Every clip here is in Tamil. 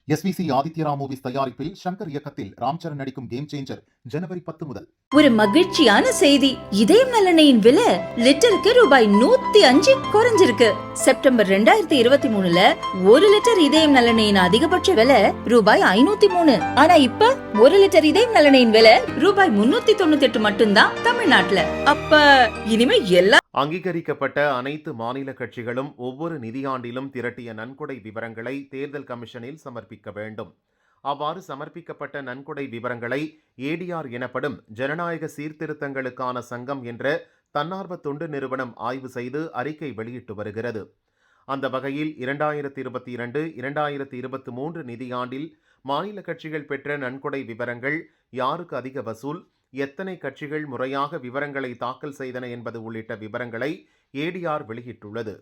SVC ஆதித்யரா மூவிஸ் தயாரிப்பில் ஷங்கர் இயக்கத்தில் ராம்சரண் நடிக்கும் கேம் சேஞ்சர் ஜனவரி 10 முதல். ஒரு மகிழ்ச்சியான செய்தி. இதயம் நலனையின் விலை லிட்டருக்கு ரூபாய் 105 குறைஞ்சிருக்கு. செப்டம்பர் 2023ல 1 லிட்டர் இதயம் நலனையின் அதிகபட்ச விலை ரூபாய் 503. ஆனா இப்ப 1 லிட்டர் இதயம் நலனையின் விலை ரூபாய் 398 மட்டும்தான் தமிழ்நாட்டுல. அப்ப இனிமே எல்லா அங்கீகரிக்கப்பட்ட அனைத்து மாநில கட்சிகளும் ஒவ்வொரு நிதியாண்டிலும் திரட்டிய நன்கொடை விவரங்களை தேர்தல் கமிஷனில் சமர்ப்பிக்க வேண்டும். அவ்வாறு சமர்ப்பிக்கப்பட்ட நன்கொடை விவரங்களை ஏடிஆர் எனப்படும் ஜனநாயக சீர்திருத்தங்களுக்கான சங்கம் என்ற தன்னார்வ தொண்டு நிறுவனம் ஆய்வு செய்து அறிக்கை வெளியிட்டு வருகிறது. அந்த வகையில் 2022-2023 நிதியாண்டில் மாநில கட்சிகள் பெற்ற நன்கொடை விவரங்கள், யாருக்கு அதிக வசூல், எத்தனை கட்சிகள் முறையாக விவரங்களை தாக்கல் செய்தன என்பது உள்ளிட்ட விவரங்களை ஏடிஆர் வெளியிட்டுள்ளது.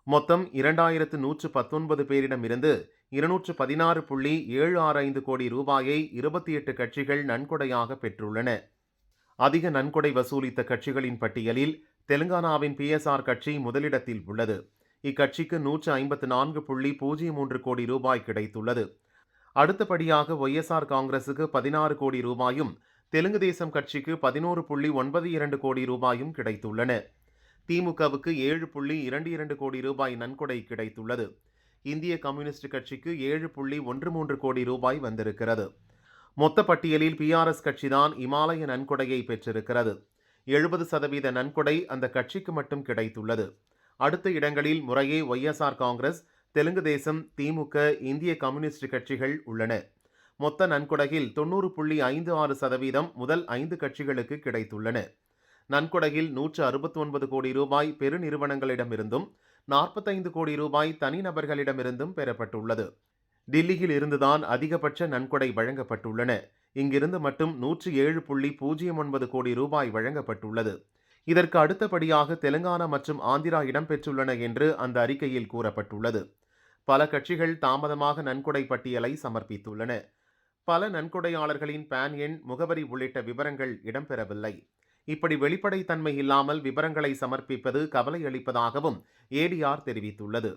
மொத்தம் 2119 பேரிடமிருந்து 216.765 கோடி ரூபாயை 28 கட்சிகள் நன்கொடையாக பெற்றுள்ளன. அதிக நன்கொடை வசூலித்த கட்சிகளின் பட்டியலில் தெலுங்கானாவின் PSR கட்சி முதலிடத்தில் உள்ளது. இக்கட்சிக்கு 154.03 கோடி ரூபாய் கிடைத்துள்ளது. அடுத்தபடியாக YSR காங்கிரசுக்கு 16 கோடி ரூபாயும், தெலுங்கு தேசம் கட்சிக்கு 11.92 கோடி ரூபாயும் கிடைத்துள்ளன. திமுகவுக்கு 7.22 கோடி ரூபாய் நன்கொடை கிடைத்துள்ளது. இந்திய கம்யூனிஸ்ட் கட்சிக்கு 7.13 கோடி ரூபாய் வந்திருக்கிறது. மொத்த பட்டியலில் PRS கட்சிதான் இமாலய நன்கொடையை பெற்றிருக்கிறது. 70% நன்கொடை அந்த கட்சிக்கு மட்டும் கிடைத்துள்ளது. அடுத்த இடங்களில் முறையே YSR காங்கிரஸ், தெலுங்கு தேசம், திமுக, இந்திய கம்யூனிஸ்ட் கட்சிகள் உள்ளன. மொத்த நன்கொடையில் 90.56% முதல் 5 கட்சிகளுக்கு கிடைத்துள்ளன. நன்கொடையில் 169 கோடி ரூபாய் பெருநிறுவனங்களிடமிருந்தும் 45 கோடி ரூபாய் தனிநபர்களிடமிருந்தும் பெறப்பட்டுள்ளது. டில்லியில் இருந்துதான் அதிகபட்ச நன்கொடை வழங்கப்பட்டுள்ளன. இங்கிருந்து மட்டும் 107.09 கோடி ரூபாய் வழங்கப்பட்டுள்ளது. இதற்கு அடுத்தபடியாக தெலுங்கானா மற்றும் ஆந்திரா இடம்பெற்றுள்ளன என்று அந்த அறிக்கையில் கூறப்பட்டுள்ளது. பல கட்சிகள் தாமதமாக நன்கொடை பட்டியலை சமர்ப்பித்துள்ளன. பல நன்கொடையாளர்களின் பான் எண், முகவரி உள்ளிட்ட விவரங்கள் இடம்பெறவில்லை. இப்படி வெளிப்படைத்தன்மை இல்லாமல் விவரங்களை சமர்ப்பிப்பது கவலை அளிப்பதாகவும் ஏடிஆர் தெரிவித்துள்ளது.